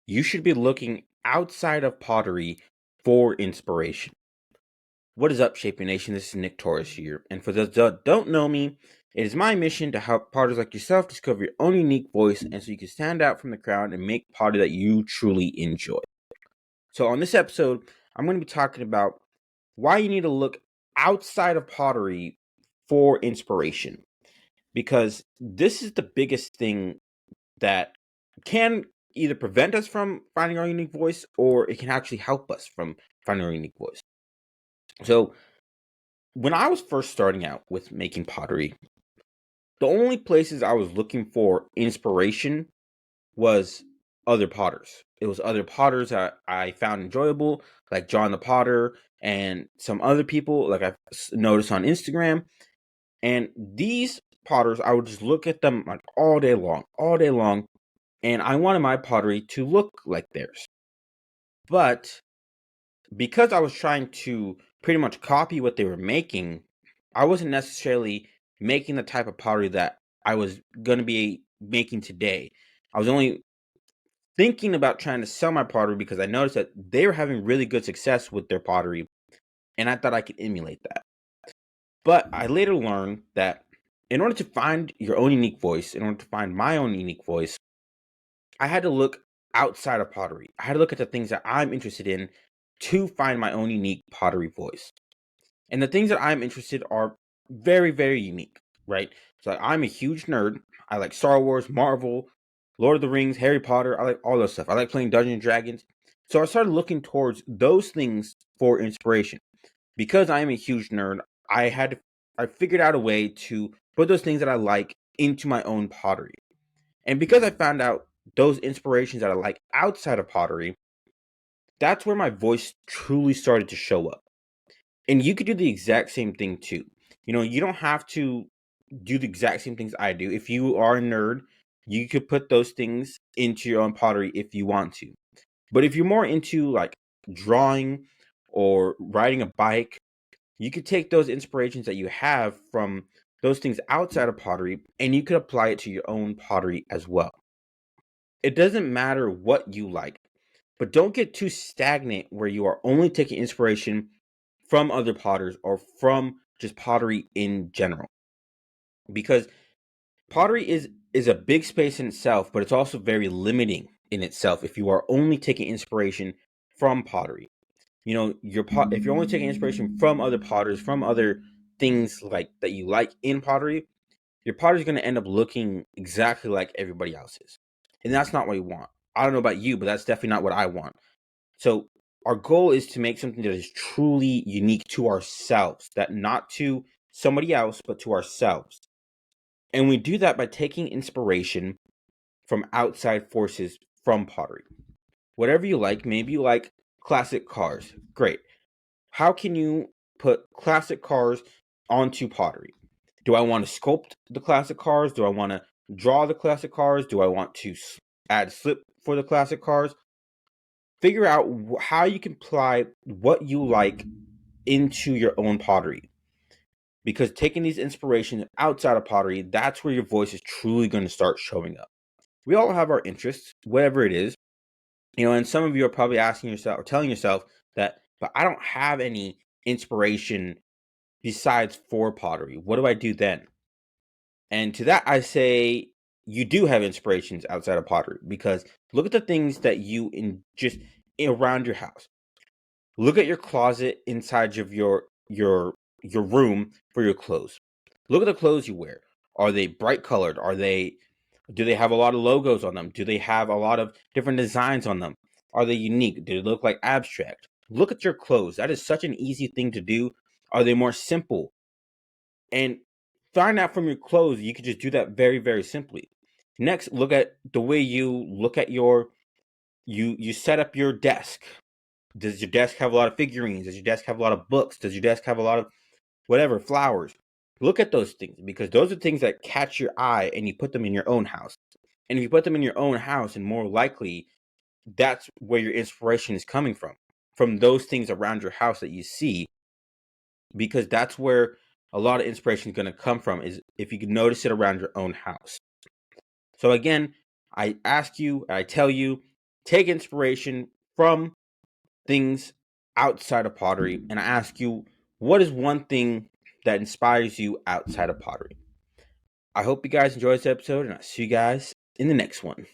you should be looking outside of pottery for inspiration. What is up, Shaping Nation? This is Nic Torres here. And for those that don't know me, it is my mission to help potters like yourself discover your own unique voice and so you can stand out from the crowd and make pottery that you truly enjoy. So on this episode, I'm going to be talking about why you need to look outside of pottery for inspiration. Because this is the biggest thing that can either prevent us from finding our unique voice or it can actually help us from finding our unique voice. So, when I was first starting out with making pottery, the only places I was looking for inspiration was other potters. It was other potters that I found enjoyable, like John the Potter and some other people, like I've noticed on Instagram. And these potters, I would just look at them like all day long, and I wanted my pottery to look like theirs. But because I was trying to pretty much copy what they were making, I wasn't necessarily making the type of pottery that I was going to be making today. I was only thinking about trying to sell my pottery because I noticed that they were having really good success with their pottery, and I thought I could emulate that. But I later learned that in order to find your own unique voice, in order to find my own unique voice, I had to look outside of pottery. I had to look at the things that I'm interested in to find my own unique pottery voice. And the things that I'm interested are very, very unique, right? So I'm a huge nerd. I like Star Wars, Marvel, Lord of the Rings, Harry Potter. I like all those stuff. I like playing Dungeons and Dragons. So I started looking towards those things for inspiration. Because I am a huge nerd, I figured out a way to put those things that I like into my own pottery. And because I found out those inspirations that I like outside of pottery, that's where my voice truly started to show up. And you could do the exact same thing too. You don't have to do the exact same things I do. If you are a nerd, you could put those things into your own pottery if you want to. But if you're more into like drawing or riding a bike, you could take those inspirations that you have from those things outside of pottery and you could apply it to your own pottery as well. It doesn't matter what you like, but don't get too stagnant where you are only taking inspiration from other potters or from just pottery in general. Because pottery is a big space in itself, but it's also very limiting in itself if you are only taking inspiration from pottery. If you're only taking inspiration from other potters, from other things like that you like in pottery, your pottery is going to end up looking exactly like everybody else's. And that's not what you want. I don't know about you, but that's definitely not what I want. So our goal is to make something that is truly unique to ourselves, that not to somebody else, but to ourselves. And we do that by taking inspiration from outside forces from pottery. Whatever you like, maybe you like classic cars. Great. How can you put classic cars onto pottery? Do I want to sculpt the classic cars? Do I want to draw the classic cars? Do I want to add slip for the classic cars? Figure out how you can apply what you like into your own pottery. Because taking these inspirations outside of pottery, that's where your voice is truly going to start showing up. We all have our interests, whatever it is. And some of you are probably asking yourself or telling yourself that, but I don't have any inspiration besides for pottery. What do I do then? And to that, I say you do have inspirations outside of pottery because look at the things that you just around your house. Look at your closet inside of your room for your clothes. Look at the clothes you wear. Are they bright colored? Do they have a lot of logos on them? Do they have a lot of different designs on them? Are they unique? Do they look like abstract? Look at your clothes. That is such an easy thing to do. Are they more simple? And find out from your clothes, you could just do that very, very simply. Next, look at the way you look at you set up your desk. Does your desk have a lot of figurines? Does your desk have a lot of books? Does your desk have a lot of whatever, flowers? Look at those things because those are things that catch your eye and you put them in your own house. And if you put them in your own house, and more likely that's where your inspiration is coming from those things around your house that you see, because that's where a lot of inspiration is going to come from, is if you can notice it around your own house. So again, I ask you, I tell you, take inspiration from things outside of pottery, and I ask you, what is one thing that inspires you outside of pottery? I hope you guys enjoyed this episode, and I'll see you guys in the next one.